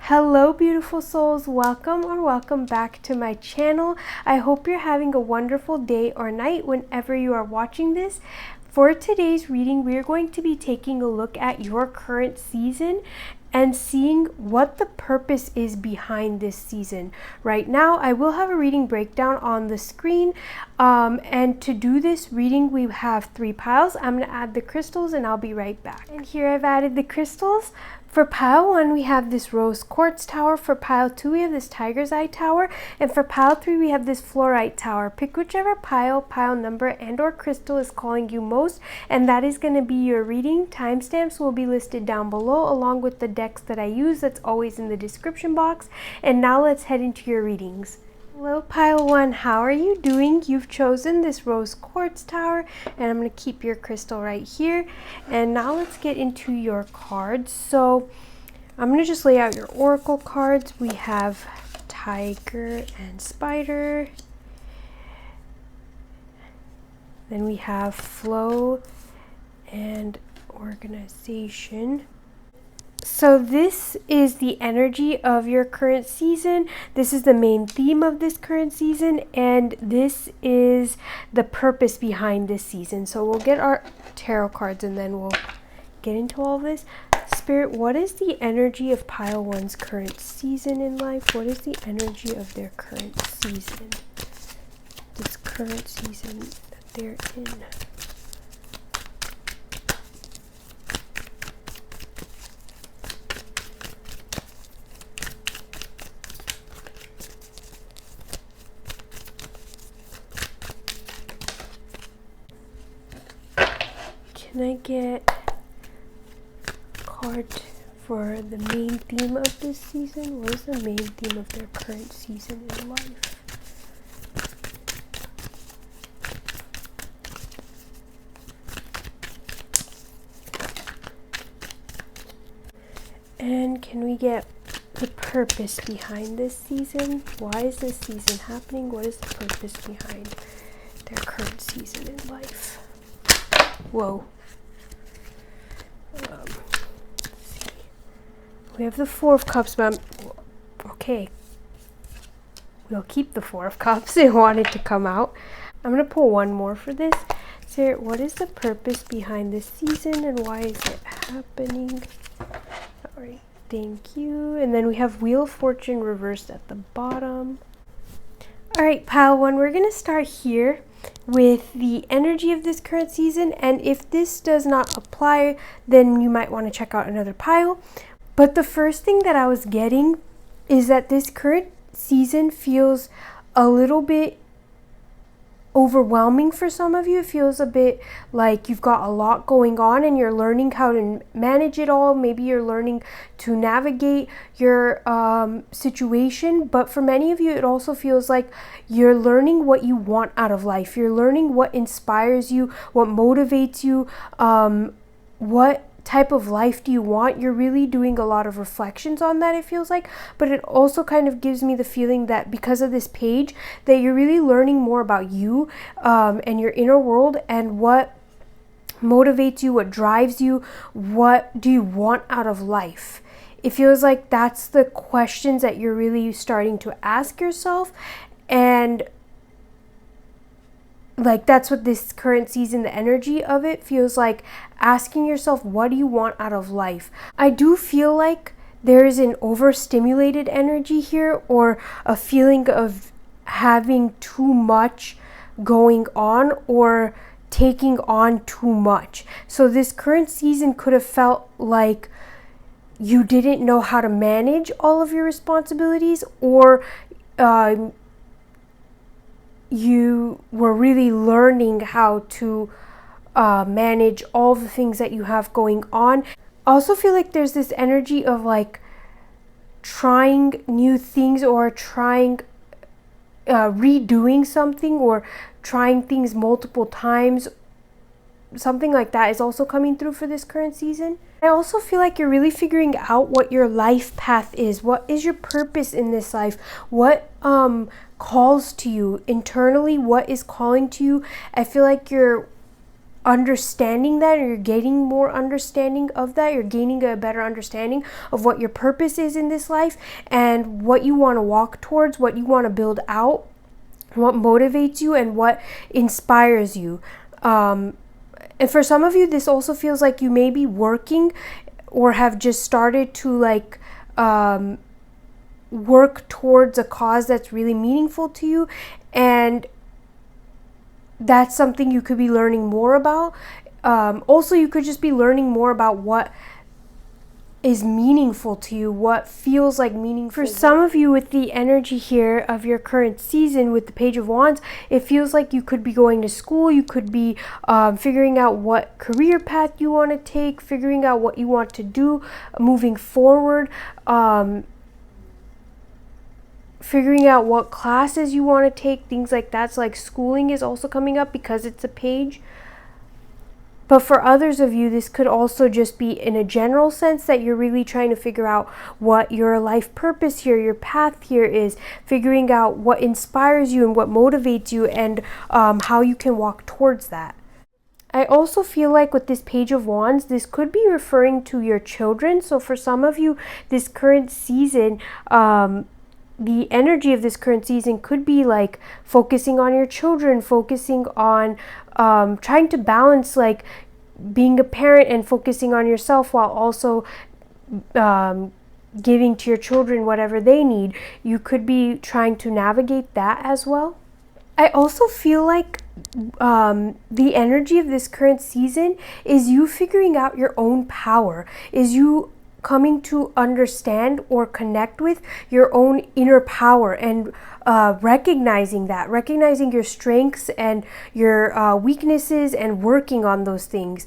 Hello beautiful souls, welcome back to my channel. I hope you're having a wonderful day or night whenever you are watching this. For today's reading, we are going to be taking a look at your current season and seeing what the purpose is behind this season. Right now, I will have a reading breakdown on the screen. And to do this reading, we have 3 piles. I'm going to add the crystals and I'll be right back. And here I've added the crystals. For pile 1, we have this rose quartz tower. For pile 2, we have this tiger's eye tower. And for pile 3, we have this fluorite tower. Pick whichever pile number, and or crystal is calling you most, and that is going to be your reading. Timestamps will be listed down below along with the decks that I use. That's always in the description box. And now let's head into your readings. Hello pile 1, how are you doing? You've chosen this rose quartz tower, and I'm going to keep your crystal right here. And now let's get into your cards. So I'm going to just lay out your oracle cards. We have tiger and spider. Then we have flow and organization. So this is the energy of your current season. This is the main theme of this current season, and this is the purpose behind this season. So we'll get our tarot cards and then we'll get into all this. Spirit, what is the energy of pile 1's current season in life? What is the energy of their current season? This current season that they're in. Can I get a card for the main theme of this season? What is the main theme of their current season in life? And can we get the purpose behind this season? Why is this season happening? What is the purpose behind their current season in life? Whoa. Let's see. We have the 4 of Cups, but okay. We'll keep the 4 of Cups. I want it to come out. I'm going to pull one more for this. Sarah, what is the purpose behind this season and why is it happening? Alright, thank you. And then we have Wheel of Fortune reversed at the bottom. Alright, pile 1, we're going to start here with the energy of this current season, and if this does not apply, then you might want to check out another pile. But the first thing that I was getting is that this current season feels a little bit overwhelming for some of you. It feels a bit like you've got a lot going on and you're learning how to manage it all. Maybe you're learning to navigate your situation, but for many of you it also feels like you're learning what you want out of life. You're learning what inspires you, what motivates you, what type of life do you want. You're really doing a lot of reflections on that, it feels like, but it also kind of gives me the feeling that because of this page that you're really learning more about you and your inner world and what motivates you, what drives you, what do you want out of life. It feels like that's the questions that you're really starting to ask yourself, and like that's what this current season, the energy of it feels like, asking yourself, what do you want out of life? I do feel like there is an overstimulated energy here, or a feeling of having too much going on or taking on too much. So this current season could have felt like you didn't know how to manage all of your responsibilities, or you were really learning how to manage all the things that you have going on. I also feel like there's this energy of like trying new things, or trying redoing something, or trying things multiple times. Something like that is also coming through for this current season. I also feel like you're really figuring out what your life path is. What is your purpose in this life? What calls to you internally? What is calling to you? I feel like you're understanding that, or you're getting more understanding of that. You're gaining a better understanding of what your purpose is in this life and what you want to walk towards, what you want to build out, what motivates you, and what inspires you. And for some of you, this also feels like you may be working or have just started to like work towards a cause that's really meaningful to you, and that's something you could be learning more about. Also, you could just be learning more about what is meaningful to you, what feels like meaningful. For some of you, with the energy here of your current season with the Page of Wands, it feels like you could be going to school, you could be figuring out what career path you want to take, figuring out what you want to do moving forward, figuring out what classes you want to take, things like that. So like schooling is also coming up because it's a page. But for others of you, this could also just be in a general sense that you're really trying to figure out what your life purpose here, your path here is, figuring out what inspires you and what motivates you, and how you can walk towards that. I also feel like with this Page of Wands, this could be referring to your children. So for some of you, this current season, the energy of this current season could be like focusing on your children, focusing on trying to balance like being a parent and focusing on yourself while also giving to your children whatever they need. You could be trying to navigate that as well. I also feel like the energy of this current season is you figuring out your own power, is you coming to understand or connect with your own inner power, and recognizing your strengths and your weaknesses and working on those things.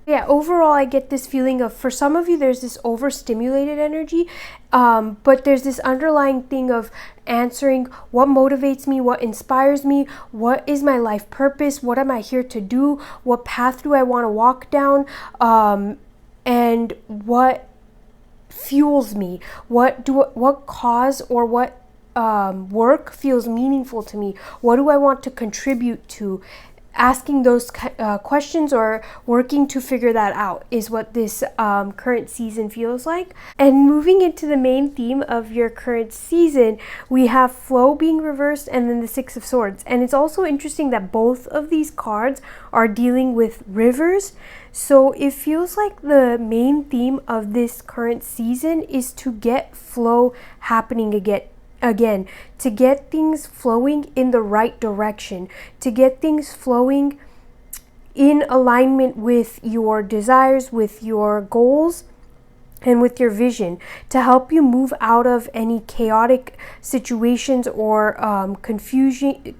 Yeah, overall, I get this feeling of, for some of you, there's this overstimulated energy, but there's this underlying thing of answering what motivates me, what inspires me, what is my life purpose, what am I here to do, what path do I want to walk down, and what fuels me, what cause or what work feels meaningful to me, what do I want to contribute to. Asking those questions or working to figure that out is what this current season feels like. And moving into the main theme of your current season, we have flow being reversed and then the Six of Swords. And it's also interesting that both of these cards are dealing with rivers. So it feels like the main theme of this current season is to get flow happening again, to get things flowing in the right direction, to get things flowing in alignment with your desires, with your goals, and with your vision, to help you move out of any chaotic situations or confusing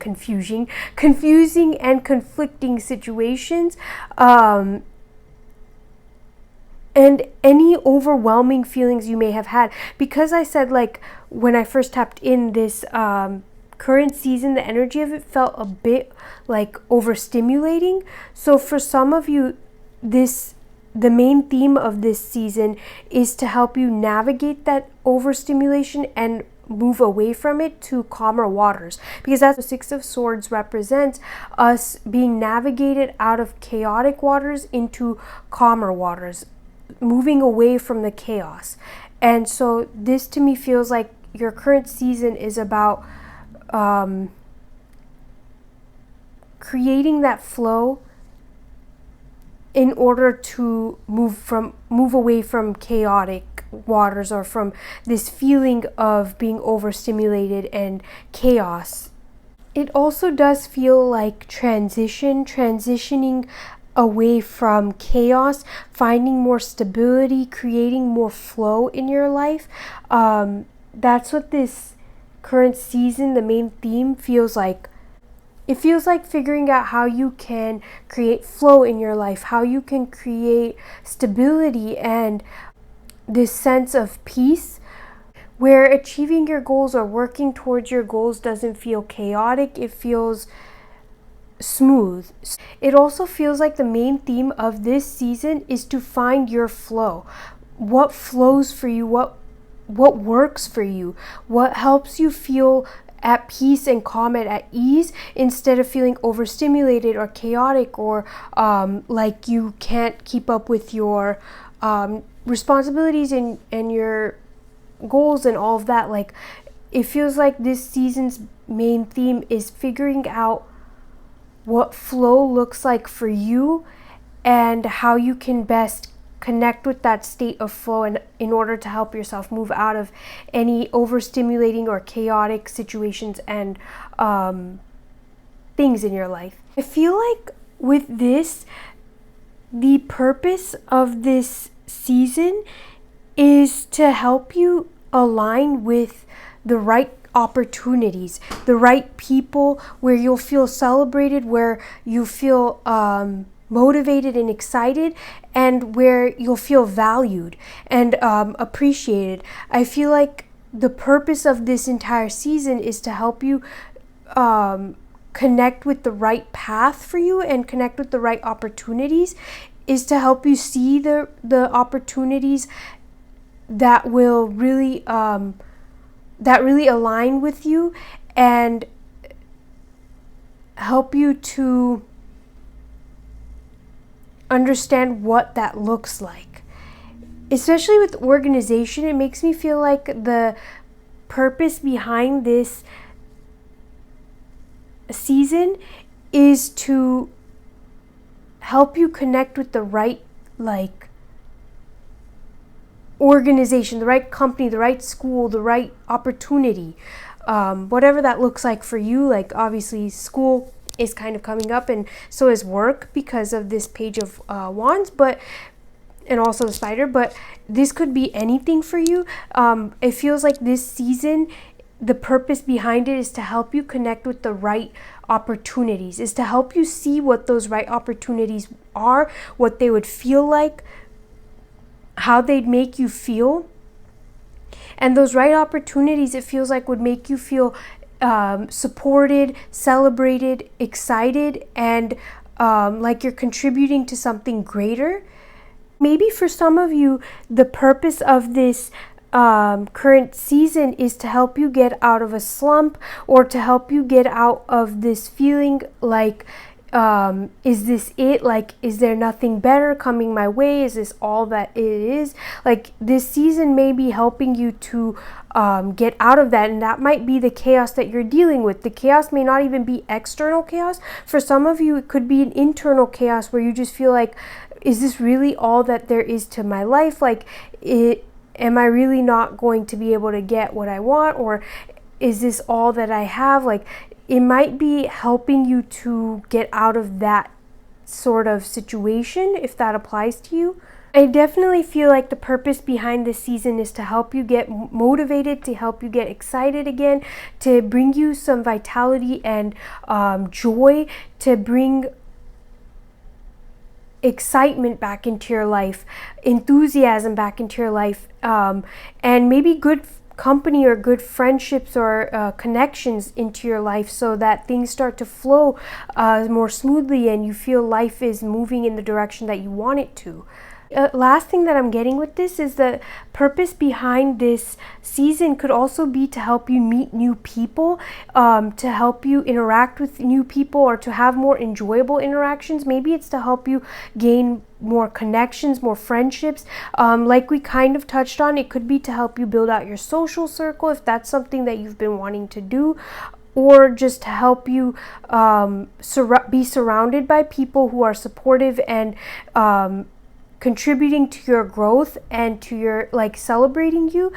and conflicting situations, and any overwhelming feelings you may have had. Because I said, like, when I first tapped in this current season, the energy of it felt a bit like overstimulating. So for some of you, the main theme of this season is to help you navigate that overstimulation and move away from it to calmer waters, because that's what the Six of Swords represents, us being navigated out of chaotic waters into calmer waters, moving away from the chaos. And so this to me feels like your current season is about creating that flow in order to move away from chaotic waters, or from this feeling of being overstimulated and chaos. It also does feel like transitioning away from chaos, finding more stability, creating more flow in your life. That's what this current season, the main theme, feels like. It feels like figuring out how you can create flow in your life, how you can create stability and this sense of peace, where achieving your goals or working towards your goals doesn't feel chaotic, it feels smooth. It also feels like the main theme of this season is to find your flow. What flows for you, what works for you, what helps you feel at peace and calm and at ease, instead of feeling overstimulated or chaotic, or like you can't keep up with your responsibilities and your goals and all of that. Like, it feels like this season's main theme is figuring out what flow looks like for you and how you can best connect with that state of flow, and in order to help yourself move out of any overstimulating or chaotic situations and things in your life. I feel like with this, the purpose of this season is to help you align with the right opportunities, the right people, where you'll feel celebrated, where you feel motivated and excited, and where you'll feel valued and appreciated. I feel like the purpose of this entire season is to help you connect with the right path for you and connect with the right opportunities, is to help you see the opportunities that will really align with you, and help you to understand what that looks like. Especially with organization, it makes me feel like the purpose behind this season is to help you connect with the right, like, organization, the right company, the right school, the right opportunity, whatever that looks like for you. Like, obviously school is kind of coming up, and so is work because of this Page of Wands, and also the Spider, but this could be anything for you. It feels like this season, the purpose behind it is to help you connect with the right opportunities, is to help you see what those right opportunities are, what they would feel like, how they'd make you feel. And those right opportunities, it feels like, would make you feel supported, celebrated, excited, and like you're contributing to something greater. Maybe for some of you, the purpose of this current season is to help you get out of a slump, or to help you get out of this feeling like, is this it? Like, is there nothing better coming my way? Is this all that it is? Like, this season may be helping you to get out of that, and that might be the chaos that you're dealing with. The chaos may not even be external chaos. For some of you, it could be an internal chaos where you just feel like, is this really all that there is to my life? Like, am I really not going to be able to get what I want? Or is this all that I have? Like, it might be helping you to get out of that sort of situation, if that applies to you. I definitely feel like the purpose behind this season is to help you get motivated, to help you get excited again, to bring you some vitality and joy, to bring excitement back into your life, enthusiasm back into your life, and maybe good company or good friendships or connections into your life, so that things start to flow more smoothly and you feel life is moving in the direction that you want it to. Last thing that I'm getting with this is the purpose behind this season could also be to help you meet new people, to help you interact with new people, or to have more enjoyable interactions. Maybe it's to help you gain more connections, more friendships. Like we kind of touched on, it could be to help you build out your social circle if that's something that you've been wanting to do, or just to help you be surrounded by people who are supportive and contributing to your growth and to your, like, celebrating you.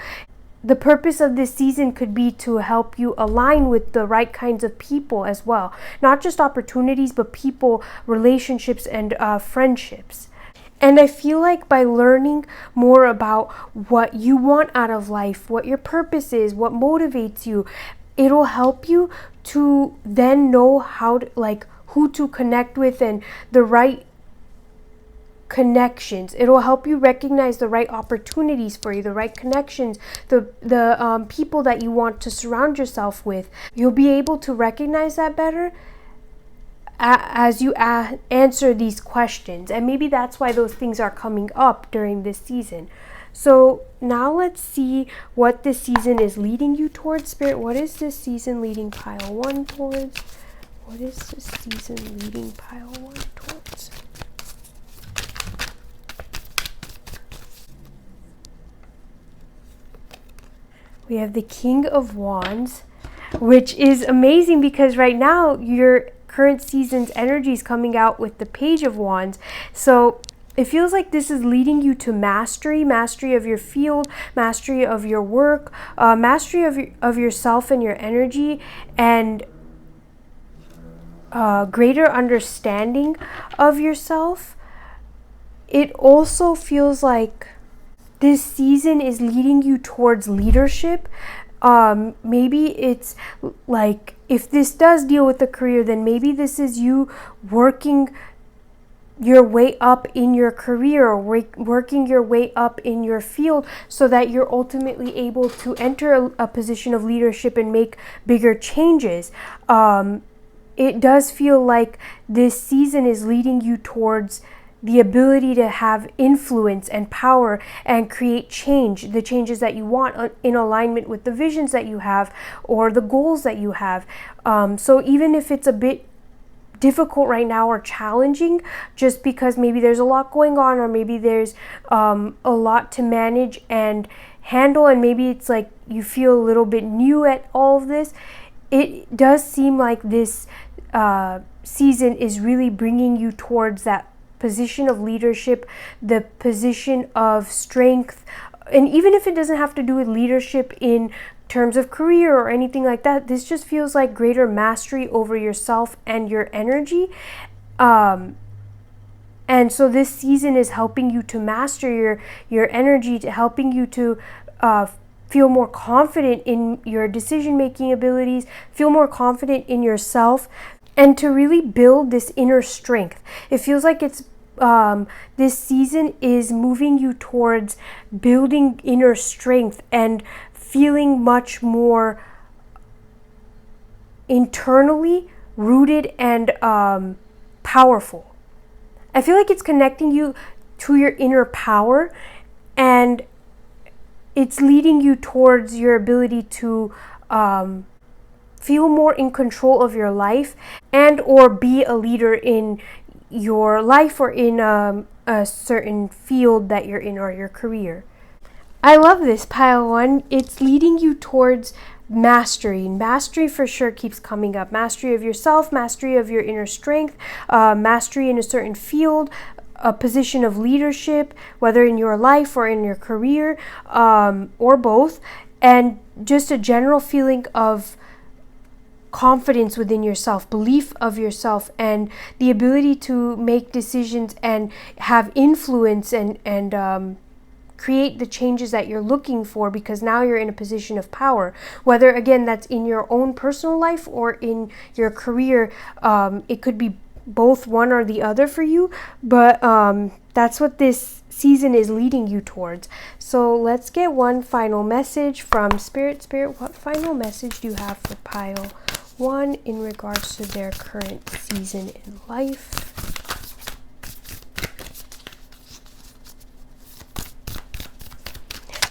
The purpose of this season could be to help you align with the right kinds of people as well. Not just opportunities, but people, relationships, and friendships. And I feel like by learning more about what you want out of life, what your purpose is, what motivates you, it'll help you to then know how to, like, who to connect with and the right connections. It'll help you recognize the right opportunities for you, the right connections, the people that you want to surround yourself with. You'll be able to recognize that better as you answer these questions, and maybe that's why those things are coming up during this season. So now let's see what this season is leading you towards, Spirit. What is this season leading pile 1 towards? What is this season leading pile 1 towards? We have the King of Wands, which is amazing because right now your current season's energy is coming out with the Page of Wands. So it feels like this is leading you to mastery of your field, mastery of your work, mastery of yourself and your energy, and greater understanding of yourself. It also feels like this season is leading you towards leadership. Maybe it's like, if this does deal with the career, then maybe this is you working your way up in your career, or working your way up in your field, so that you're ultimately able to enter a position of leadership and make bigger changes. It does feel like this season is leading you towards the ability to have influence and power and create change, the changes that you want in alignment with the visions that you have or the goals that you have. So even if it's a bit difficult right now or challenging, just because maybe there's a lot going on, or maybe there's a lot to manage and handle, and maybe it's like you feel a little bit new at all of this, it does seem like this season is really bringing you towards that position of leadership, the position of strength. And even if it doesn't have to do with leadership in terms of career or anything like that, this just feels like greater mastery over yourself and your energy. And so this season is helping you to master your energy, to helping you to feel more confident in your decision-making abilities, feel more confident in yourself, and to really build this inner strength. It feels like it's this season is moving you towards building inner strength and feeling much more internally rooted and powerful. I feel like it's connecting you to your inner power, and it's leading you towards your ability to feel more in control of your life, and or be a leader in your life or in a certain field that you're in, or your career. I love this, pile 1. It's leading you towards mastery. Mastery for sure keeps coming up. Mastery of yourself, mastery of your inner strength, mastery in a certain field, a position of leadership, whether in your life or in your career, or both, and just a general feeling of confidence within yourself, belief of yourself, and the ability to make decisions and have influence and create the changes that you're looking for, because now you're in a position of power, whether again that's in your own personal life or in your career. It could be both, one or the other for you, but that's what this season is leading you towards. So let's get one final message from Spirit. Spirit, what final message do you have for pile 1 in regards to their current season in life?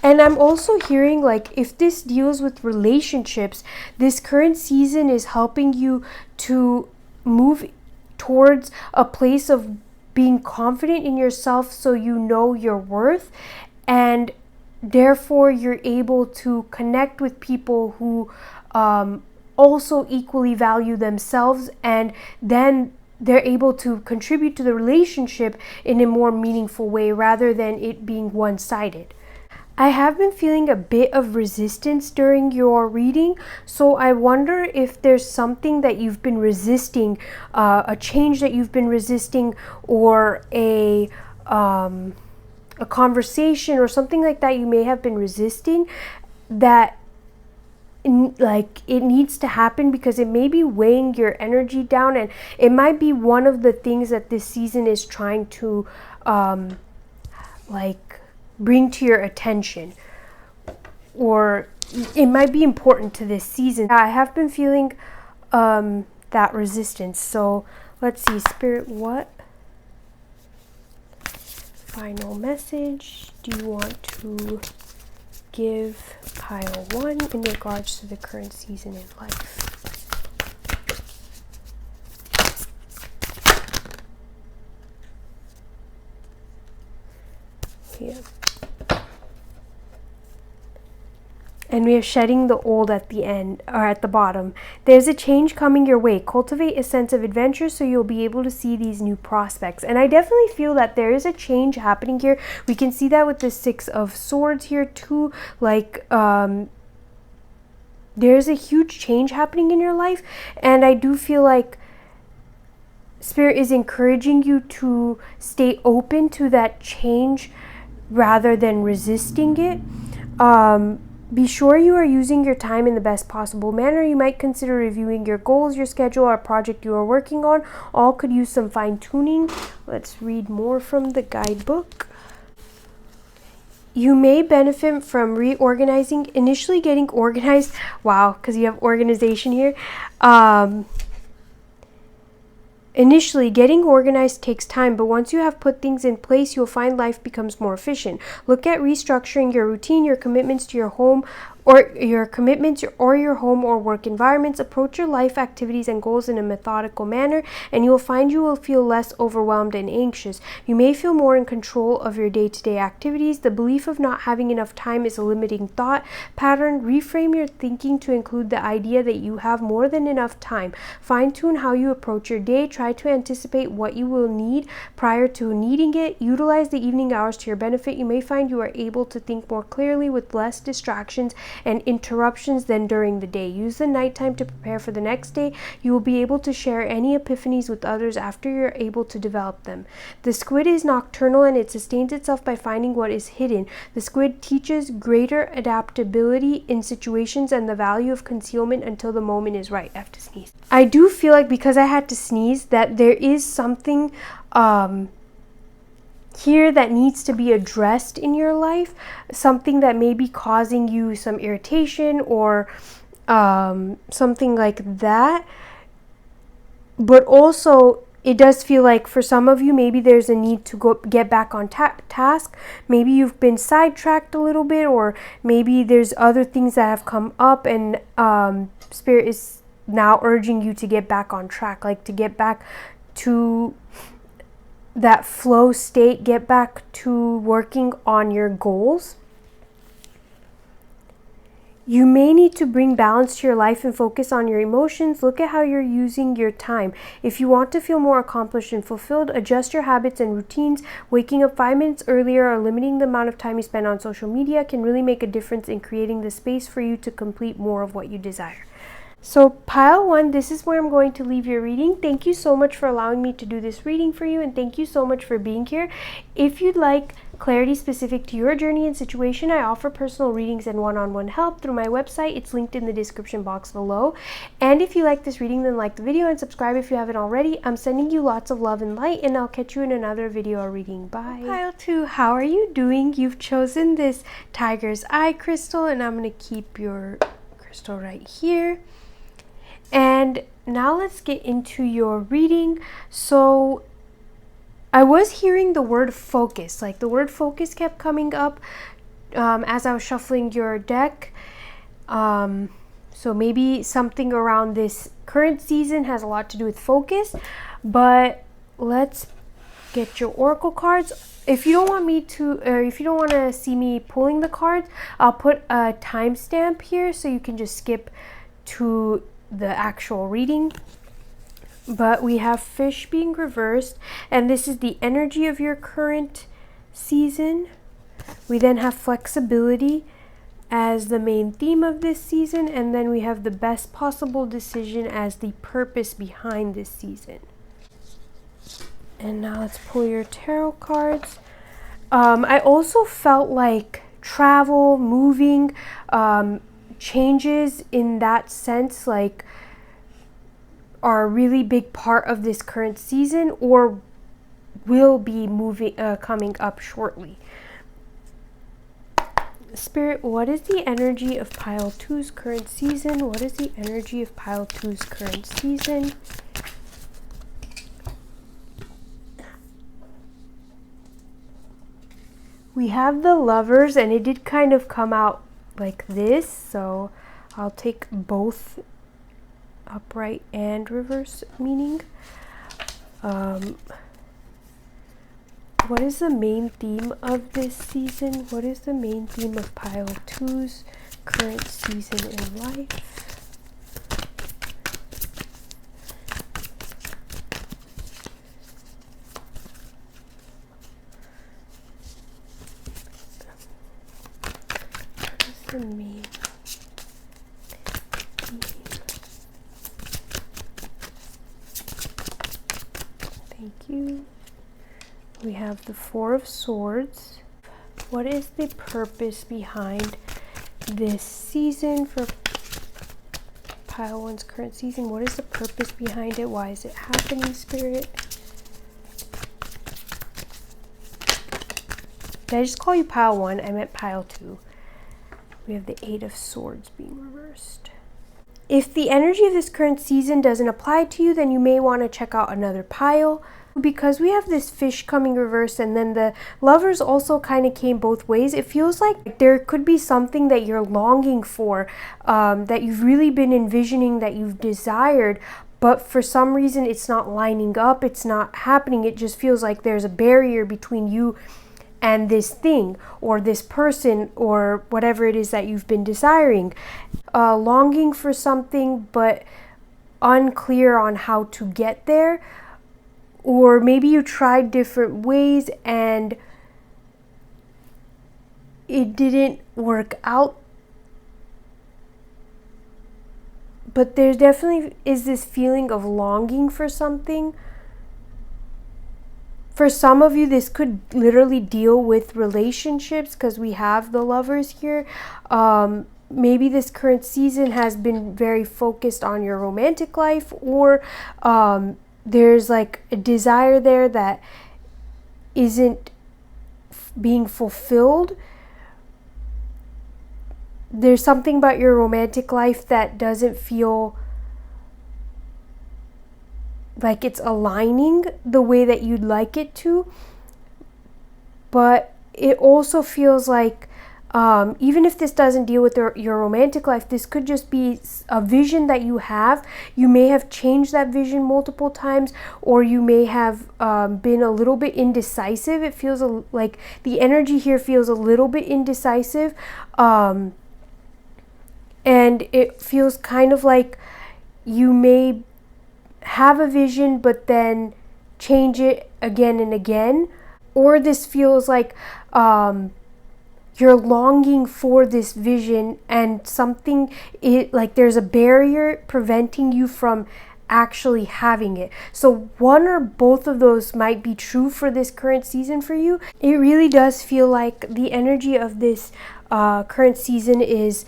And I'm also hearing, like, if this deals with relationships, this current season is helping you to move towards a place of being confident in yourself, so you know your worth, and therefore you're able to connect with people who also equally value themselves, and then they're able to contribute to the relationship in a more meaningful way, rather than it being one-sided. I have been feeling a bit of resistance during your reading, so I wonder if there's something that you've been resisting, a change that you've been resisting, or a conversation or something like that you may have been resisting, that like it needs to happen, because it may be weighing your energy down, and it might be one of the things that this season is trying to like bring to your attention, or it might be important to this season. I have been feeling that resistance. So let's see, Spirit, what final message do you want to give pile 1 in regards to the current season in life? Here. And we are shedding the old at the end, or at the bottom. There's a change coming your way. Cultivate a sense of adventure so you'll be able to see these new prospects. And I definitely feel that there is a change happening here. We can see that with the 6 of Swords here too. Like, there's a huge change happening in your life. And I do feel like Spirit is encouraging you to stay open to that change rather than resisting it. Be sure you are using your time in the best possible manner. You might consider reviewing your goals, your schedule, or project you are working on. All could use some fine-tuning. Let's read more from the guidebook. You may benefit from reorganizing, initially getting organized. Wow, because you have organization here. Initially, getting organized takes time, but once you have put things in place, you'll find life becomes more efficient. Look at restructuring your routine, your commitments to your home, or your home or work environments. Approach your life activities and goals in a methodical manner, and you will find you will feel less overwhelmed and anxious. You may feel more in control of your day-to-day activities. The belief of not having enough time is a limiting thought pattern. Reframe your thinking to include the idea that you have more than enough time. Fine-tune how you approach your day. Try to anticipate what you will need prior to needing it. Utilize the evening hours to your benefit. You may find you are able to think more clearly with less distractions and interruptions than during the day. Use the nighttime to prepare for the next day. You will be able to share any epiphanies with others after you're able to develop them. The squid is nocturnal and it sustains itself by finding what is hidden. The squid teaches greater adaptability in situations and the value of concealment until the moment is right. I have to sneeze. I do feel like because I had to sneeze that there is something here that needs to be addressed in your life, something that may be causing you some irritation or something like that. But also it does feel like for some of you maybe there's a need to get back on task. Maybe you've been sidetracked a little bit, or maybe there's other things that have come up, and Spirit is now urging you to get back on track, like to get back to that flow state, get back to working on your goals. You may need to bring balance to your life and focus on your emotions. Look at how you're using your time. If you want to feel more accomplished and fulfilled, adjust your habits and routines. Waking up 5 minutes earlier or limiting the amount of time you spend on social media can really make a difference in creating the space for you to complete more of what you desire. So pile 1, this is where I'm going to leave your reading. Thank you so much for allowing me to do this reading for you, and thank you so much for being here. If you'd like clarity specific to your journey and situation, I offer personal readings and one-on-one help through my website. It's linked in the description box below. And if you like this reading, then like the video and subscribe if you haven't already. I'm sending you lots of love and light, and I'll catch you in another video or reading. Bye. Pile 2, how are you doing? You've chosen this tiger's eye crystal, and I'm going to keep your crystal right here. And now let's get into your reading. So I was hearing the word focus, like the word focus kept coming up as I was shuffling your deck. So maybe something around this current season has a lot to do with focus, but let's get your oracle cards. If you don't want me to, or if you don't want to see me pulling the cards, I'll put a timestamp here so you can just skip to the actual reading. But we have fish being reversed, and this is the energy of your current season. We then have flexibility as the main theme of this season, and then we have the best possible decision as the purpose behind this season. And now let's pull your tarot cards. I also felt like travel, moving, changes in that sense, like, are a really big part of this current season, or will be coming up shortly. Spirit, what is the energy of pile 2's current season? What is the energy of pile 2's current season? We have the Lovers, and it did kind of come out like this, so I'll take both upright and reverse meaning. What is the main theme of this season? What is the main theme of pile 2's current season in life? What is the main theme? Thank you. We have the Four of Swords. What is the purpose behind this season for pile 1's current season? What is the purpose behind it? Why is it happening, Spirit? Did I just call you pile 1? I meant pile 2. We have the Eight of Swords being reversed. If the energy of this current season doesn't apply to you, then you may want to check out another pile. Because we have this Fish coming reversed, and then the Lovers also kind of came both ways. It feels like there could be something that you're longing for, that you've really been envisioning, that you've desired, but for some reason it's not lining up, it's not happening. It just feels like there's a barrier between you and this thing or this person or whatever it is that you've been desiring. Longing for something but unclear on how to get there. Or maybe you tried different ways and it didn't work out. But there definitely is this feeling of longing for something. For some of you, this could literally deal with relationships because we have the Lovers here. Maybe this current season has been very focused on your romantic life, or there's like a desire there that isn't being fulfilled. There's something about your romantic life that doesn't feel like it's aligning the way that you'd like it to. But it also feels like even if this doesn't deal with your romantic life, this could just be a vision that you have. You may have changed that vision multiple times, or you may have been a little bit indecisive. It feels like the energy here feels a little bit indecisive. And it feels kind of like you may have a vision but then change it again and again. Or this feels like you're longing for this vision and something, like there's a barrier preventing you from actually having it. So one or both of those might be true for this current season for you. It really does feel like the energy of this current season is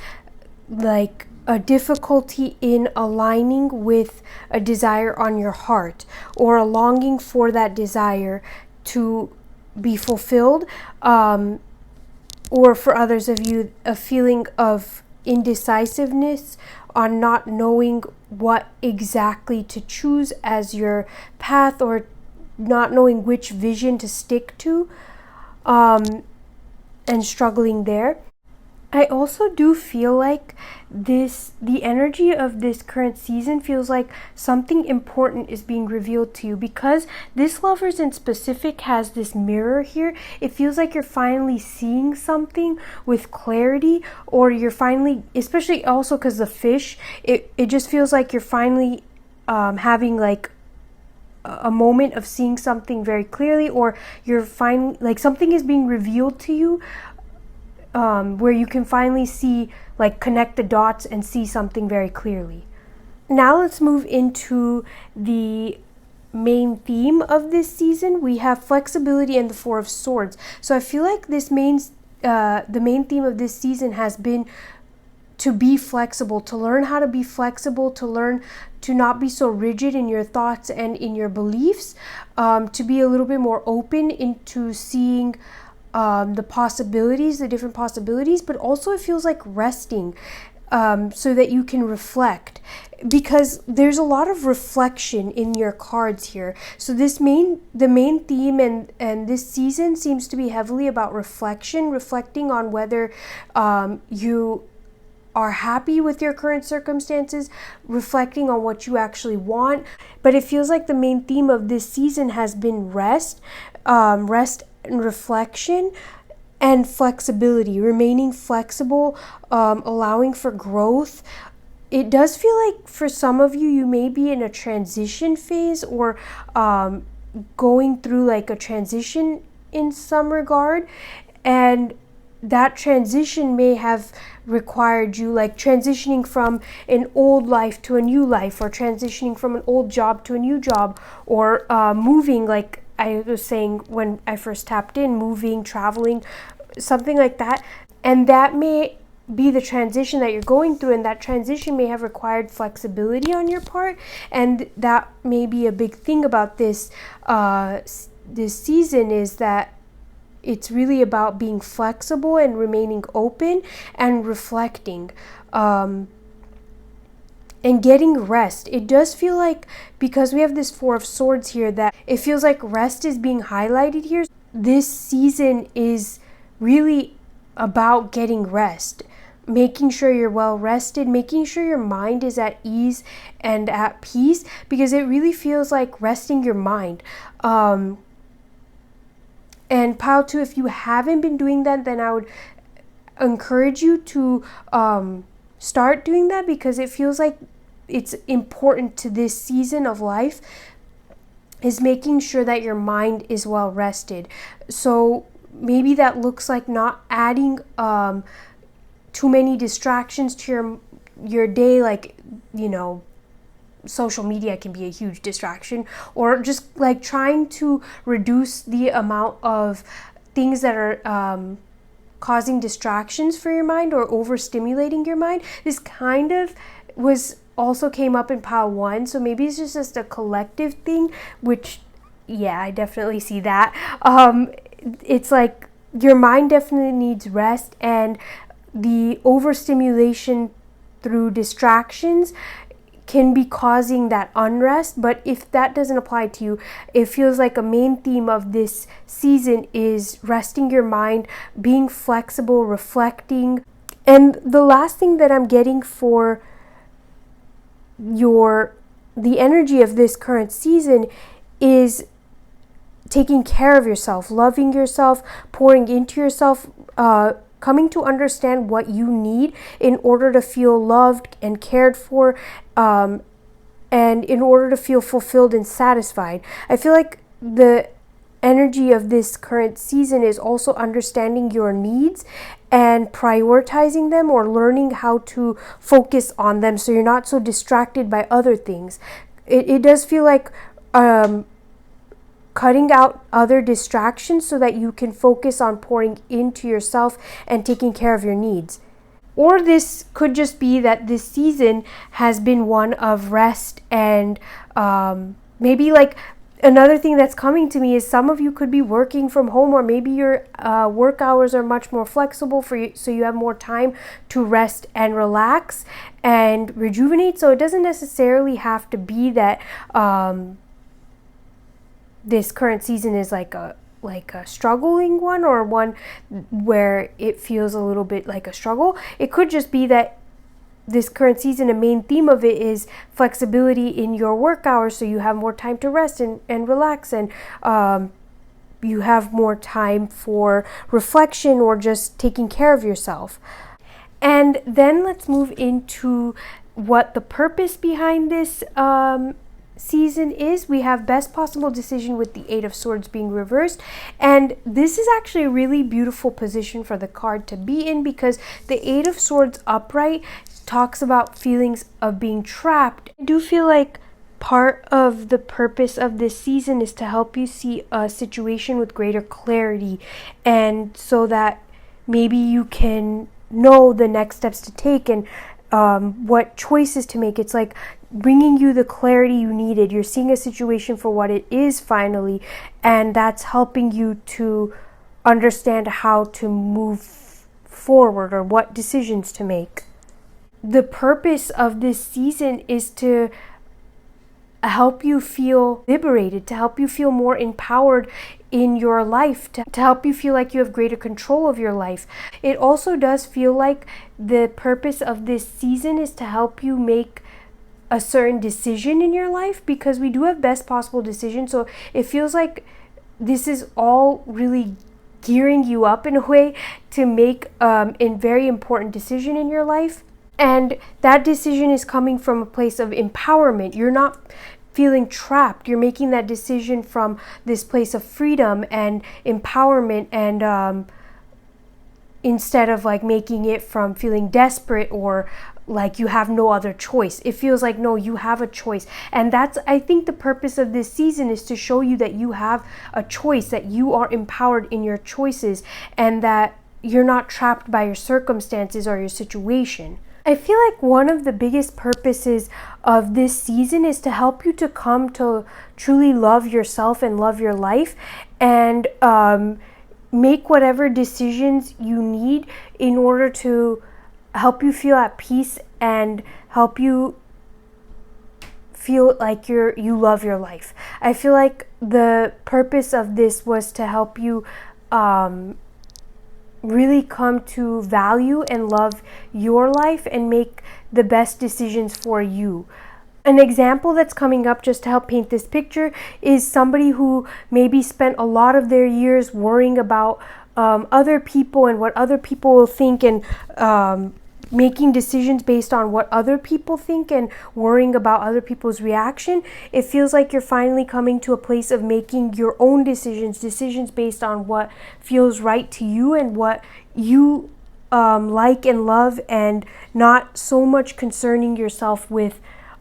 like a difficulty in aligning with a desire on your heart, or a longing for that desire to be fulfilled. Or for others of you, a feeling of indecisiveness on not knowing what exactly to choose as your path, or not knowing which vision to stick to, and struggling there. I also do feel like the energy of this current season feels like something important is being revealed to you, because this Lovers in specific has this mirror here. It feels like you're finally seeing something with clarity, or you're finally, especially also because the Fish, it just feels like you're finally having like a moment of seeing something very clearly, or you're finally, like something is being revealed to you. Where you can finally see, like connect the dots and see something very clearly. Now let's move into the main theme of this season. We have flexibility and the Four of Swords. So I feel like the main theme of this season has been to be flexible, to learn how to be flexible, to learn to not be so rigid in your thoughts and in your beliefs, to be a little bit more open into seeing the possibilities, the different possibilities. But also it feels like resting. so that you can reflect, because there's a lot of reflection in your cards here. So the main theme and this season seems to be heavily about reflecting on whether you are happy with your current circumstances, reflecting on what you actually want. But it feels like the main theme of this season has been rest and reflection and flexibility, remaining flexible, allowing for growth. It does feel like for some of you, you may be in a transition phase, or going through like a transition in some regard, and that transition may have required you, like transitioning from an old life to a new life, or transitioning from an old job to a new job, or moving, like I was saying when I first tapped in, moving, traveling, something like that. And that may be the transition that you're going through, and that transition may have required flexibility on your part. And that may be a big thing about this season, is that it's really about being flexible and remaining open and reflecting, and getting rest. It does feel like, because we have this Four of Swords here, that it feels like rest is being highlighted here. This season is really about getting rest, making sure you're well rested, making sure your mind is at ease and at peace, because it really feels like resting your mind. And pile 2, if you haven't been doing that, then I would encourage you to start doing that, because it feels like it's important to this season of life, is making sure that your mind is well rested. So maybe that looks like not adding too many distractions to your day, like, social media can be a huge distraction, or just like trying to reduce the amount of things that are causing distractions for your mind or overstimulating your mind. This kind of also came up in pile 1, so maybe it's just a collective thing, which, yeah, I definitely see that. It's like your mind definitely needs rest, and the overstimulation through distractions can be causing that unrest. But if that doesn't apply to you, it feels like a main theme of this season is resting your mind, being flexible, reflecting. And the last thing that I'm getting for the energy of this current season is taking care of yourself, loving yourself, pouring into yourself, coming to understand what you need in order to feel loved and cared for, and in order to feel fulfilled and satisfied. I feel like the energy of this current season is also understanding your needs and prioritizing them, or learning how to focus on them so you're not so distracted by other things. It does feel like cutting out other distractions so that you can focus on pouring into yourself and taking care of your needs. Or this could just be that this season has been one of rest, and maybe like another thing that's coming to me is some of you could be working from home, or maybe your work hours are much more flexible for you, so you have more time to rest and relax and rejuvenate. So it doesn't necessarily have to be that this current season is like a struggling one, or one where it feels a little bit like a struggle. It could just be that this current season, a main theme of it is flexibility in your work hours, so you have more time to rest and relax, and you have more time for reflection or just taking care of yourself. And then let's move into what the purpose behind this season is. We have best possible decision with the Eight of Swords being reversed, and this is actually a really beautiful position for the card to be in, because the Eight of Swords upright talks about feelings of being trapped. I do feel like part of the purpose of this season is to help you see a situation with greater clarity, and so that maybe you can know the next steps to take and what choices to make. It's like bringing you the clarity you needed. You're seeing a situation for what it is finally, and that's helping you to understand how to move forward or what decisions to make. the purpose of this season is to help you feel liberated, to help you feel more empowered in your life, to help you feel like you have greater control of your life. It also does feel like the purpose of this season is to help you make a certain decision in your life, because we do have best possible decisions. So it feels like this is all really gearing you up in a way to make a very important decision in your life. And that decision is coming from a place of empowerment. You're not feeling trapped. You're making that decision from this place of freedom and empowerment, and instead of like making it from feeling desperate or like you have no other choice. It feels like, no, you have a choice. And that's, I think, the purpose of this season, is to show you that you have a choice, that you are empowered in your choices, and that you're not trapped by your circumstances or your situation. I feel like one of the biggest purposes of this season is to help you to come to truly love yourself and love your life, and make whatever decisions you need in order to help you feel at peace and help you feel like you love your life. I feel like the purpose of this was to help you really come to value and love your life and make the best decisions for you. An example that's coming up, just to help paint this picture, is somebody who maybe spent a lot of their years worrying about other people and what other people will think, and making decisions based on what other people think and worrying about other people's reaction. It feels like you're finally coming to a place of making your own decisions based on what feels right to you and what you like and love, and not so much concerning yourself with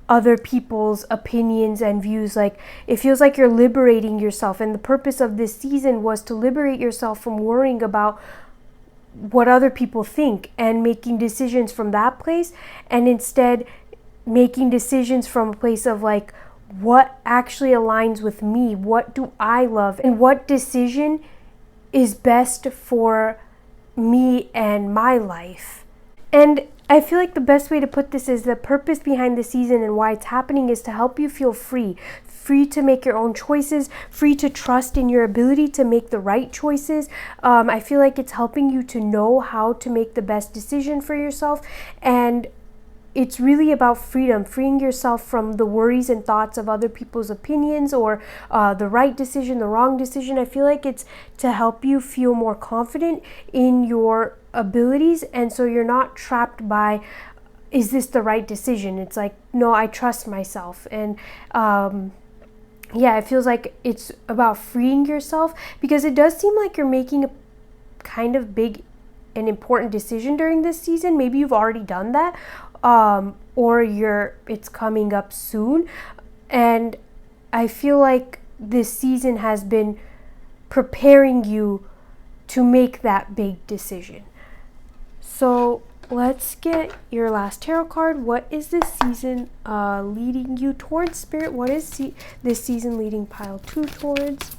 other people's opinions and views. Like, it feels like you're liberating yourself, and the purpose of this season was to liberate yourself from worrying about what other people think and making decisions from that place, and instead making decisions from a place of like, what actually aligns with me, what do I love, and what decision is best for me and my life. And I feel like the best way to put this is the purpose behind the season and why it's happening is to help you feel free to make your own choices, free to trust in your ability to make the right choices. I feel like it's helping you to know how to make the best decision for yourself, and it's really about freedom, freeing yourself from the worries and thoughts of other people's opinions, or the right decision, the wrong decision. I feel like it's to help you feel more confident in your abilities, and so you're not trapped by, is this the right decision? It's like, no, I trust myself. And yeah, it feels like it's about freeing yourself, because it does seem like you're making a kind of big and important decision during this season. Maybe you've already done that, or it's coming up soon. And I feel like this season has been preparing you to make that big decision. So let's get your last tarot card. What is this season leading you towards, Spirit? What is this season leading pile 2 towards?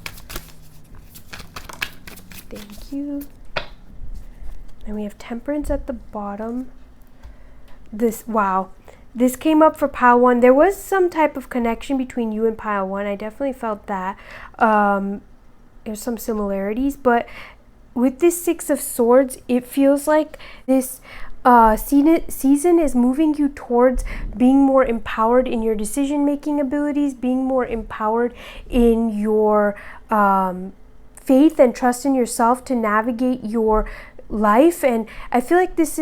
Thank you. And we have Temperance at the bottom. This came up for pile 1. There was some type of connection between you and pile 1. I definitely felt that. There's some similarities, but with this 6 of Swords, it feels like this season is moving you towards being more empowered in your decision-making abilities, being more empowered in your faith and trust in yourself to navigate your life. And I feel like this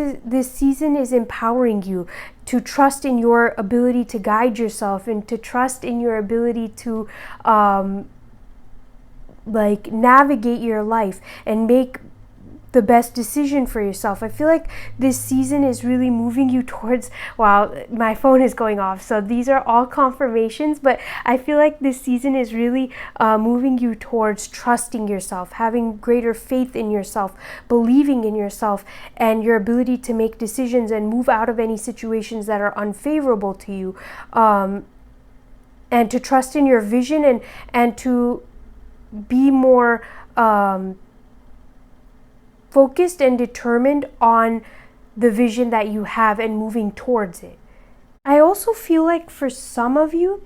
season is empowering you to trust in your ability to guide yourself, and to trust in your ability to like navigate your life and make the best decision for yourself. I feel like this season is really moving you towards, wow, my phone is going off, so these are all confirmations, but I feel like this season is really moving you towards trusting yourself, having greater faith in yourself, believing in yourself and your ability to make decisions and move out of any situations that are unfavorable to you, and to trust in your vision, and to be more focused and determined on the vision that you have and moving towards it. I also feel like for some of you,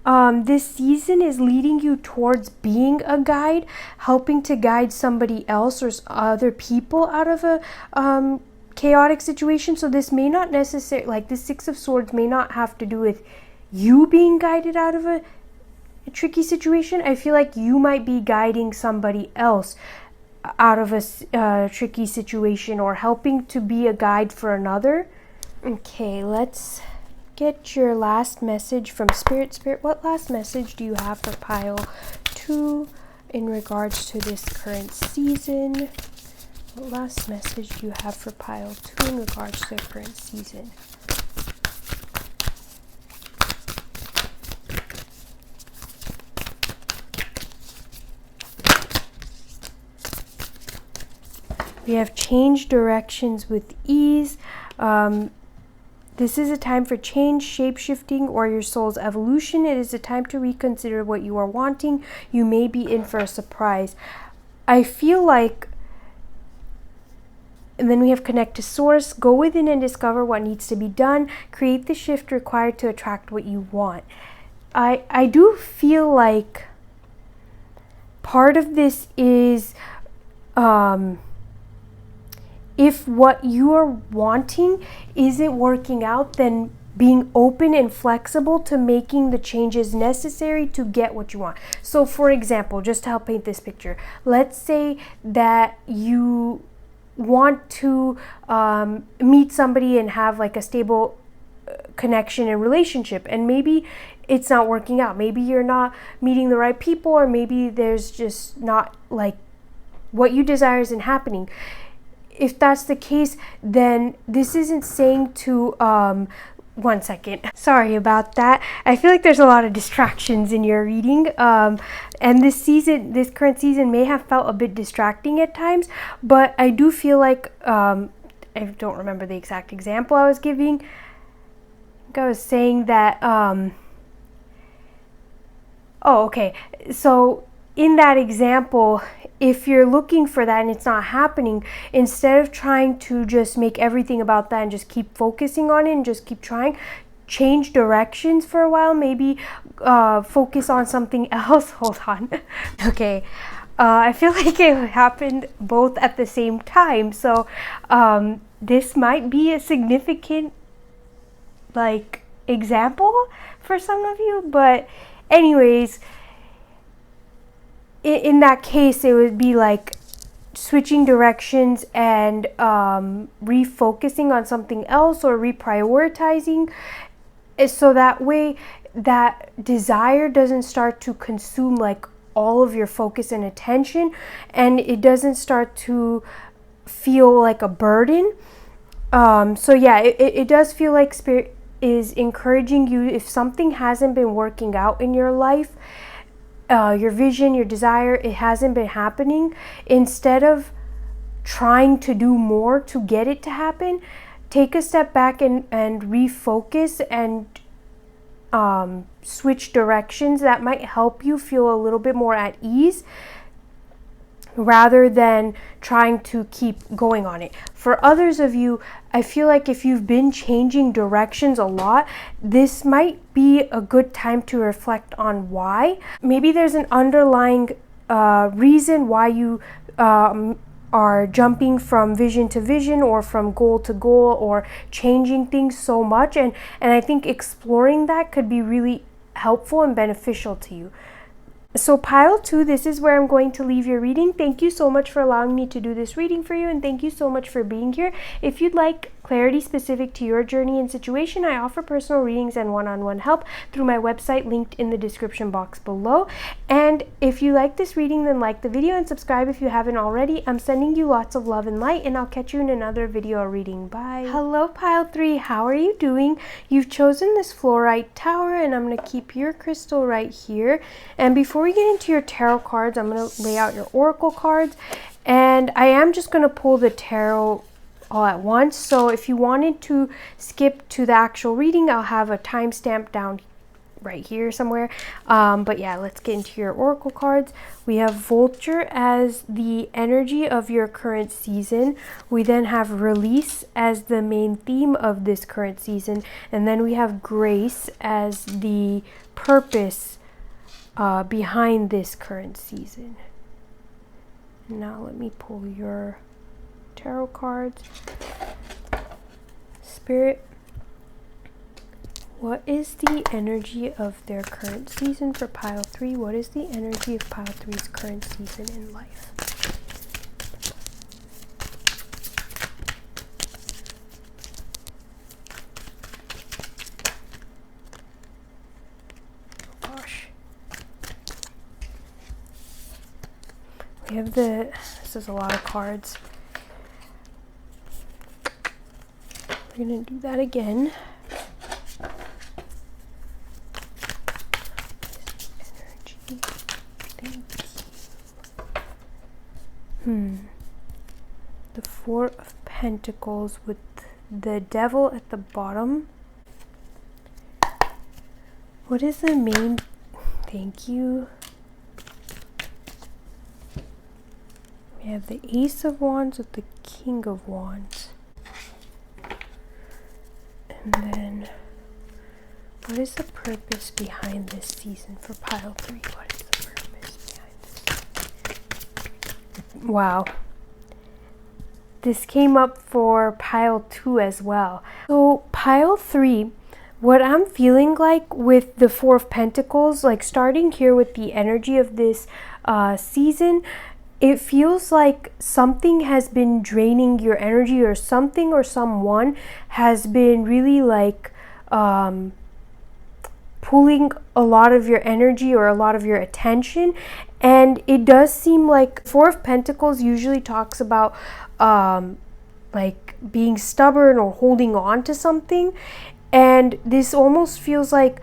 this season is leading you towards being a guide, helping to guide somebody else or other people out of a chaotic situation. So this may not necessarily, like the Six of Swords may not have to do with you being guided out of a tricky situation. I feel like you might be guiding somebody else out of a tricky situation or helping to be a guide for another. Okay, let's get your last message from Spirit. Spirit, what last message do you have for pile 2 in regards to this current season? What last message do you have for pile 2 in regards to the current season? We have changed directions with ease. This is a time for change, shape-shifting, or your soul's evolution. It is a time to reconsider what you are wanting. You may be in for a surprise. I feel like, and then we have connect to source. Go within and discover what needs to be done. Create the shift required to attract what you want. I do feel like part of this is if what you are wanting isn't working out, then being open and flexible to making the changes necessary to get what you want. So for example, just to help paint this picture, let's say that you want to meet somebody and have like a stable connection and relationship, and maybe it's not working out. Maybe you're not meeting the right people, or maybe there's just not like what you desire isn't happening. If that's the case, then this isn't saying to, one second, sorry about that. I feel like there's a lot of distractions in your reading. And this current season may have felt a bit distracting at times, but I do feel like, I don't remember the exact example I was giving. I think I was saying that, oh, okay. So in that example, if you're looking for that and it's not happening, instead of trying to just make everything about that and just keep focusing on it and just keep trying, change directions for a while. Maybe focus on something else. Hold on. Okay. I feel like it happened both at the same time. So this might be a significant like example for some of you. But anyways, in that case, it would be like switching directions and refocusing on something else or reprioritizing, so that way that desire doesn't start to consume like all of your focus and attention, and it doesn't start to feel like a burden. So yeah, it does feel like Spirit is encouraging you, if something hasn't been working out in your life, your vision, your desire, it hasn't been happening, instead of trying to do more to get it to happen, take a step back and refocus and switch directions. That might help you feel a little bit more at ease, rather than trying to keep going on it. For others of you, I feel like if you've been changing directions a lot, this might be a good time to reflect on why. Maybe there's an underlying reason why you are jumping from vision to vision, or from goal to goal, or changing things so much, and I think exploring that could be really helpful and beneficial to you. So pile 2, this is where I'm going to leave your reading. Thank you so much for allowing me to do this reading for you, and thank you so much for being here. If you'd like clarity specific to your journey and situation, I offer personal readings and one-on-one help through my website linked in the description box below. And if you like this reading, then like the video and subscribe if you haven't already. I'm sending you lots of love and light, and I'll catch you in another video or reading. Bye. Hello pile 3, how are you doing? You've chosen this fluorite tower, and I'm going to keep your crystal right here. And before we get into your tarot cards, I'm going to lay out your oracle cards, and I am just going to pull the tarot all at once. So if you wanted to skip to the actual reading, I'll have a timestamp down right here somewhere. But yeah, let's get into your oracle cards. We have Vulture as the energy of your current season. We then have Release as the main theme of this current season. And then we have Grace as the purpose behind this current season. Now let me pull your tarot cards. Spirit, what is the energy of their current season for pile 3? What is the energy of pile 3's current season in life? Oh gosh. We have this is a lot of cards. We're going to do that again. The Four of Pentacles with the Devil at the bottom. What is the main... Thank you. We have the Ace of Wands with the King of Wands. And then, what is the purpose behind this season for pile 3? What is the purpose behind this? Wow. This came up for pile 2 as well. So pile 3, what I'm feeling like with the Four of Pentacles, like starting here with the energy of this season, it feels like something has been draining your energy, or something or someone has been really like pulling a lot of your energy or a lot of your attention. And it does seem like Four of Pentacles usually talks about like being stubborn or holding on to something. And this almost feels like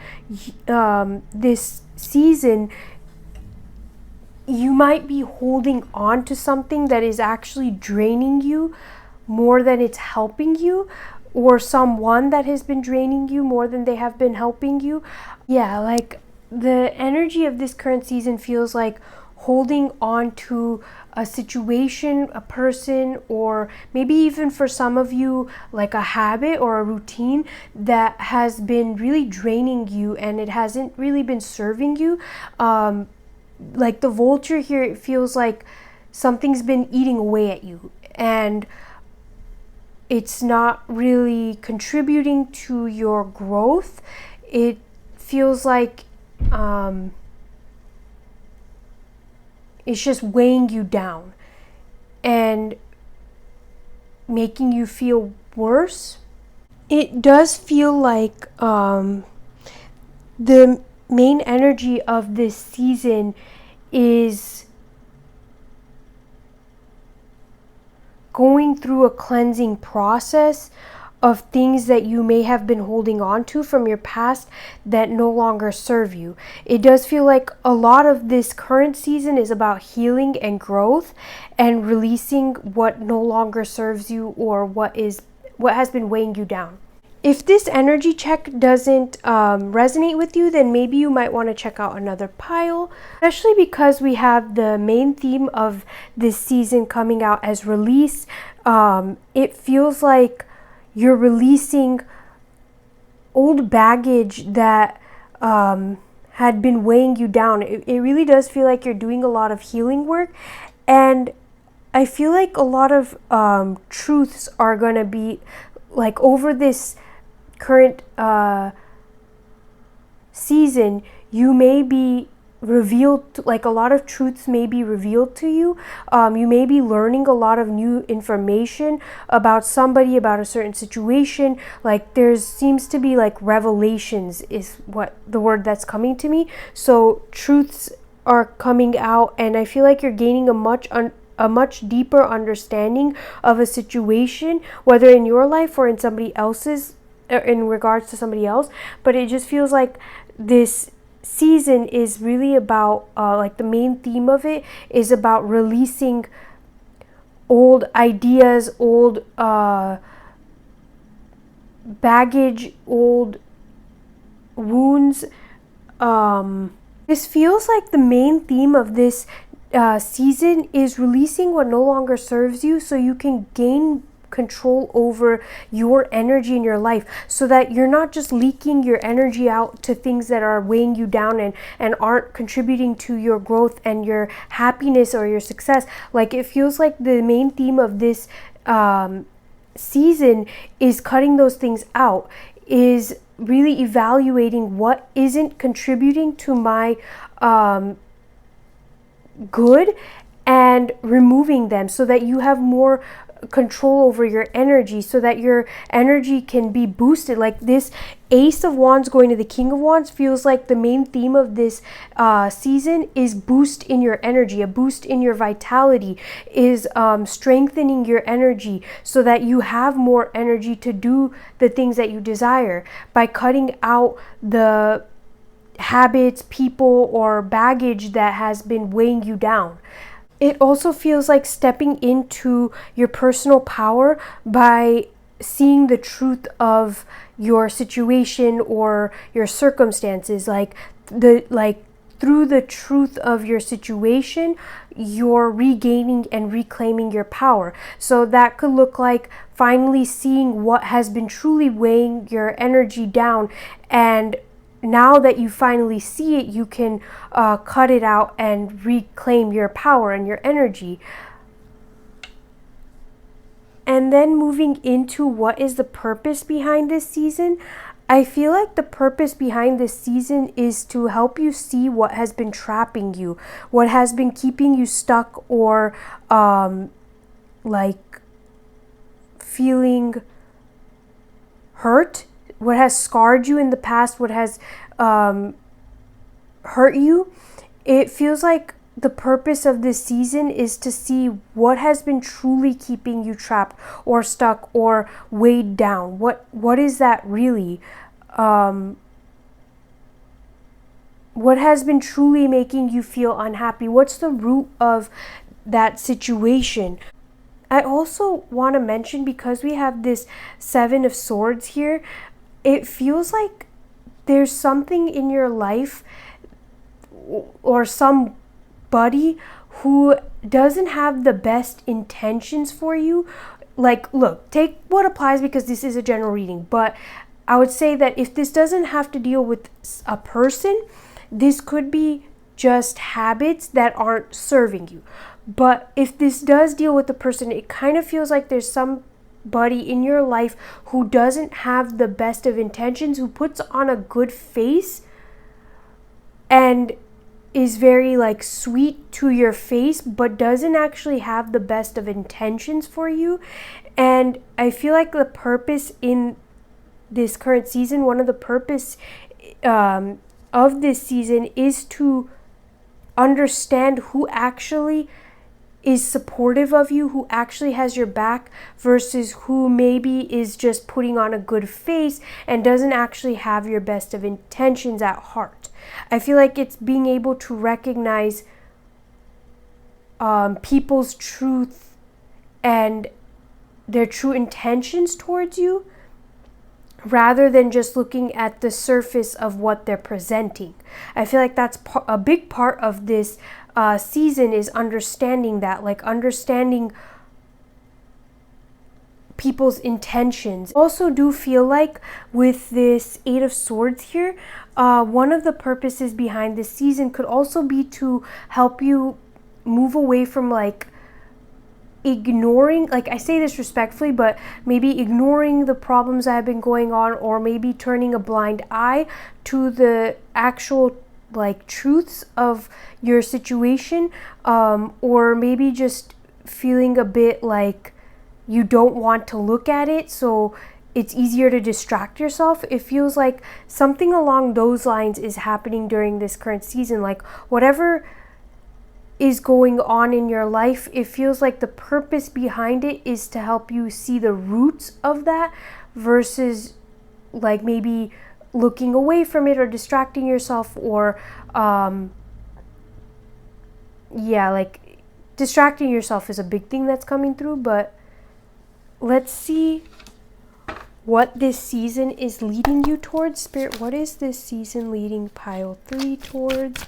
this season you might be holding on to something that is actually draining you more than it's helping you, or someone that has been draining you more than they have been helping you. Yeah, like the energy of this current season feels like holding on to a situation, a person, or maybe even for some of you like a habit or a routine that has been really draining you and it hasn't really been serving you. Like the Vulture here, it feels like something's been eating away at you and it's not really contributing to your growth. It feels like it's just weighing you down and making you feel worse. It does feel like the main energy of this season is going through a cleansing process of things that you may have been holding on to from your past that no longer serve you. It does feel like a lot of this current season is about healing and growth and releasing what no longer serves you or what has been weighing you down. If this energy check doesn't resonate with you, then maybe you might want to check out another pile, especially because we have the main theme of this season coming out as release. It feels like you're releasing old baggage that had been weighing you down. It really does feel like you're doing a lot of healing work, and I feel like a lot of truths are going to be like over this current season. You may be revealed, like a lot of truths may be revealed to you. You may be learning a lot of new information about somebody, about a certain situation. Like there seems to be like revelations is what the word that's coming to me. So truths are coming out, and I feel like you're gaining a much deeper understanding of a situation, whether in your life or in somebody else's, in regards to somebody else. But it just feels like this season is really about like the main theme of it is about releasing old ideas, old baggage, old wounds, This feels like the main theme of this season is releasing what no longer serves you so you can gain control over your energy in your life, so that you're not just leaking your energy out to things that are weighing you down and aren't contributing to your growth and your happiness or your success. Like, it feels like the main theme of this season is cutting those things out, is really evaluating what isn't contributing to my good and removing them, so that you have more control over your energy, so that your energy can be boosted. Like, this Ace of Wands going to the King of Wands feels like the main theme of this season is boost in your energy, a boost in your vitality, is strengthening your energy so that you have more energy to do the things that you desire, by cutting out the habits, people, or baggage that has been weighing you down. It also feels like stepping into your personal power by seeing the truth of your situation or your circumstances. Like through the truth of your situation, you're regaining and reclaiming your power. So that could look like finally seeing what has been truly weighing your energy down, and now that you finally see it, you can cut it out and reclaim your power and your energy. And then moving into what is the purpose behind this season, I feel like the purpose behind this season is to help you see what has been trapping you, what has been keeping you stuck, or like feeling hurt, what has scarred you in the past, what has hurt you. It feels like the purpose of this season is to see what has been truly keeping you trapped or stuck or weighed down. What is that really? What has been truly making you feel unhappy? What's the root of that situation? I also want to mention, because we have this Seven of Swords here, it feels like there's something in your life or somebody who doesn't have the best intentions for you. Like, look, take what applies, because this is a general reading, but I would say that if this doesn't have to deal with a person, this could be just habits that aren't serving you. But if this does deal with the person, it kind of feels like there's somebody in your life who doesn't have the best of intentions, who puts on a good face and is very like sweet to your face, but doesn't actually have the best of intentions for you. And I feel like the purpose in this current season, one of the purpose of this season is to understand who actually is supportive of you, who actually has your back, versus who maybe is just putting on a good face and doesn't actually have your best of intentions at heart. I feel like it's being able to recognize people's truth and their true intentions towards you, rather than just looking at the surface of what they're presenting. I feel like that's a big part of this season, is understanding that, like understanding people's intentions. Also do feel like with this Eight of Swords here, one of the purposes behind this season could also be to help you move away from like ignoring, like I say this respectfully, but maybe ignoring the problems that have been going on, or maybe turning a blind eye to the actual like truths of your situation, or maybe just feeling a bit like you don't want to look at it, so it's easier to distract yourself. It feels like something along those lines is happening during this current season. Like whatever is going on in your life, it feels like the purpose behind it is to help you see the roots of that, versus like maybe looking away from it or distracting yourself, or like distracting yourself is a big thing that's coming through. But let's see what this season is leading you towards. Spirit, what is this season leading pile 3 towards?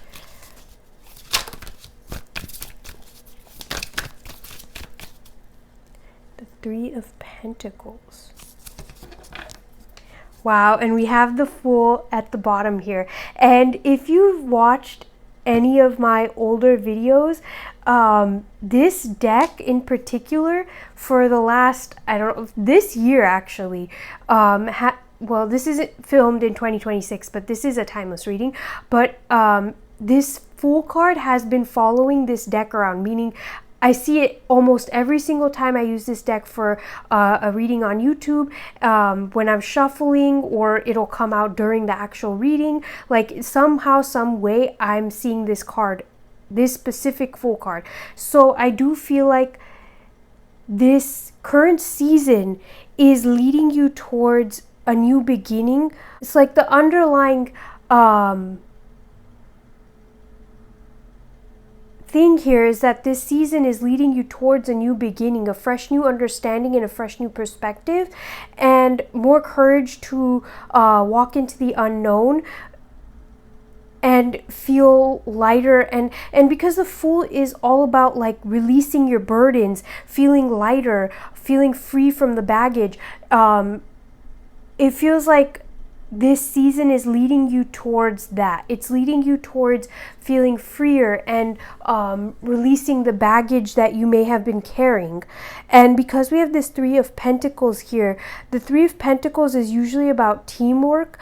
The 3 of Pentacles. Wow, and we have the Fool at the bottom here. And if you've watched any of my older videos, this deck in particular for the last, I don't know, this year actually, well, this isn't filmed in 2026, but this is a timeless reading. But this Fool card has been following this deck around, meaning I see it almost every single time I use this deck for a reading on YouTube, when I'm shuffling, or it'll come out during the actual reading. Like somehow, some way, I'm seeing this card, this specific Fool card. So I do feel like this current season is leading you towards a new beginning. It's like the underlying thing here is that this season is leading you towards a new beginning, a fresh new understanding and a fresh new perspective, and more courage to walk into the unknown and feel lighter. And because the Fool is all about like releasing your burdens, feeling lighter, feeling free from the baggage, it feels like this season is leading you towards that. It's leading you towards feeling freer and releasing the baggage that you may have been carrying. And because we have this 3 of Pentacles here, the 3 of Pentacles is usually about teamwork,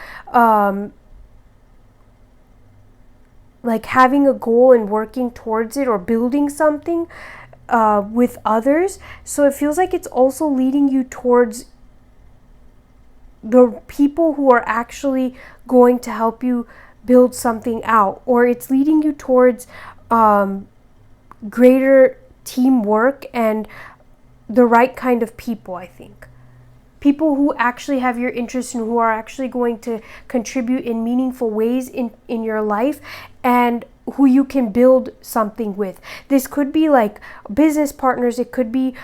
like having a goal and working towards it, or building something with others. So it feels like it's also leading you towards the people who are actually going to help you build something out, or it's leading you towards greater teamwork and the right kind of people. I think people who actually have your interest and who are actually going to contribute in meaningful ways in your life, and who you can build something with. This could be like business partners, it could be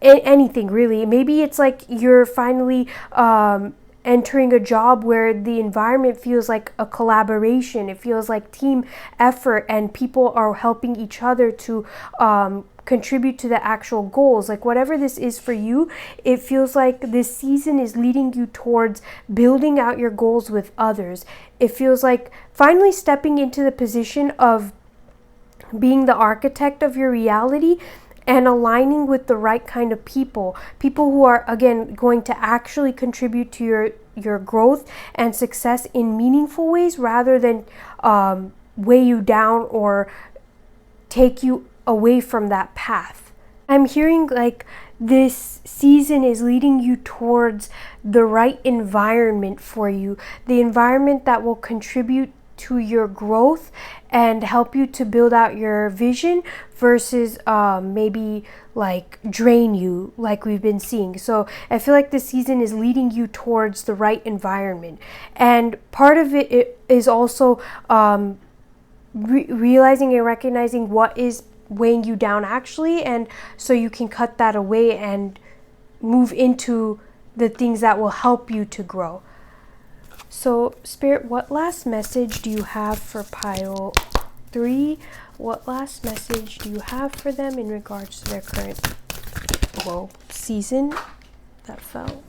anything really. Maybe it's like you're finally entering a job where the environment feels like a collaboration. It feels like team effort, and people are helping each other to contribute to the actual goals. Like whatever this is for you, it feels like this season is leading you towards building out your goals with others. It feels like finally stepping into the position of being the architect of your reality, and aligning with the right kind of people who are, again, going to actually contribute to your growth and success in meaningful ways, rather than weigh you down or take you away from that path. I'm hearing like this season is leading you towards the right environment for you, the environment that will contribute to your growth and help you to build out your vision, versus maybe like drain you, like we've been seeing. So I feel like this season is leading you towards the right environment, and part of it is also realizing and recognizing what is weighing you down actually, and so you can cut that away and move into the things that will help you to grow. So Spirit, what last message do you have for pile 3? What last message do you have for them in regards to their current, well, season that fell?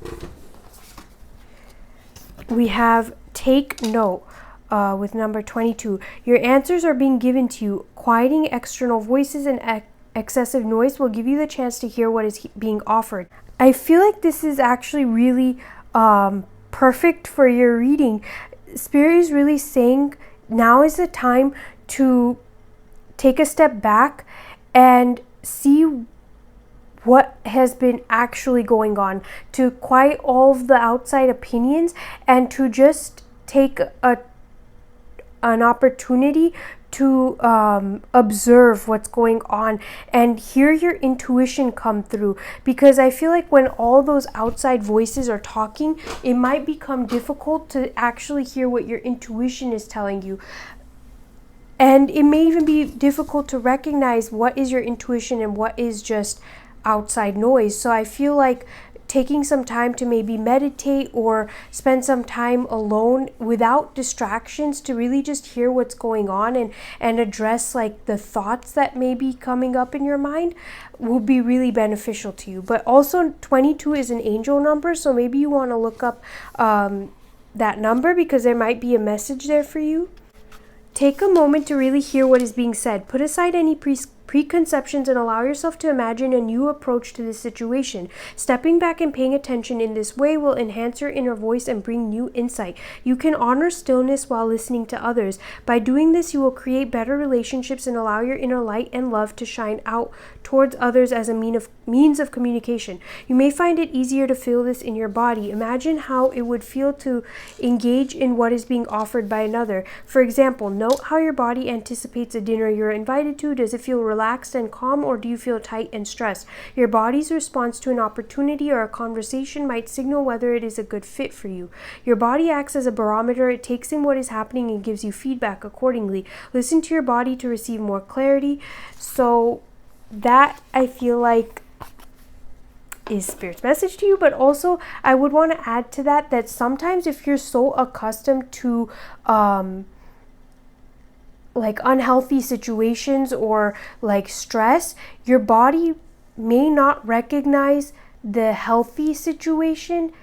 We have take note with number 22. Your answers are being given to you. Quieting external voices and excessive noise will give you the chance to hear what is being offered. I feel like this is actually really perfect for your reading. Spirit is really saying now is the time to take a step back and see what has been actually going on, to quiet all of the outside opinions, and to just take an opportunity to observe what's going on and hear your intuition come through. Because I feel like when all those outside voices are talking, it might become difficult to actually hear what your intuition is telling you. And it may even be difficult to recognize what is your intuition and what is just outside noise. So I feel like taking some time to maybe meditate or spend some time alone without distractions to really just hear what's going on and address like the thoughts that may be coming up in your mind will be really beneficial to you. But also 22 is an angel number, so maybe you want to look up that number because there might be a message there for you. Take a moment to really hear what is being said. Put aside any preconceptions and allow yourself to imagine a new approach to this situation. Stepping back and paying attention in this way will enhance your inner voice and bring new insight. You can honor stillness while listening to others. By doing this, you will create better relationships and allow your inner light and love to shine out towards others as a means of communication. You may find it easier to feel this in your body. Imagine how it would feel to engage in what is being offered by another. For example, note how your body anticipates a dinner you're invited to. Does it feel relaxed and calm, or do you feel tight and stressed? Your body's response to an opportunity or a conversation might signal whether it is a good fit for you. Your body acts as a barometer. It takes in what is happening and gives you feedback accordingly. Listen to your body to receive more clarity. So that, I feel like, is Spirit's message to you. But also I would want to add to that sometimes if you're so accustomed to like unhealthy situations or like stress, your body may not recognize the healthy situation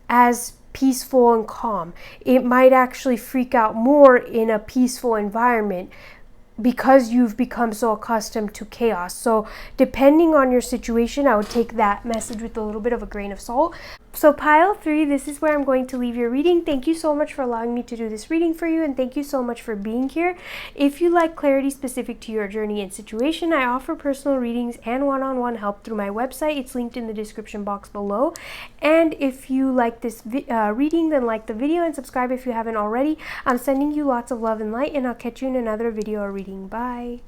as peaceful and calm. It might actually freak out more in a peaceful environment because you've become so accustomed to chaos. So depending on your situation, I would take that message with a little bit of a grain of salt. So pile 3, this is where I'm going to leave your reading. Thank you so much for allowing me to do this reading for you, and thank you so much for being here. If you like clarity specific to your journey and situation, I offer personal readings and one-on-one help through my website. It's linked in the description box below. And if you like this reading, then like the video and subscribe if you haven't already. I'm sending you lots of love and light, and I'll catch you in another video or reading. Bye.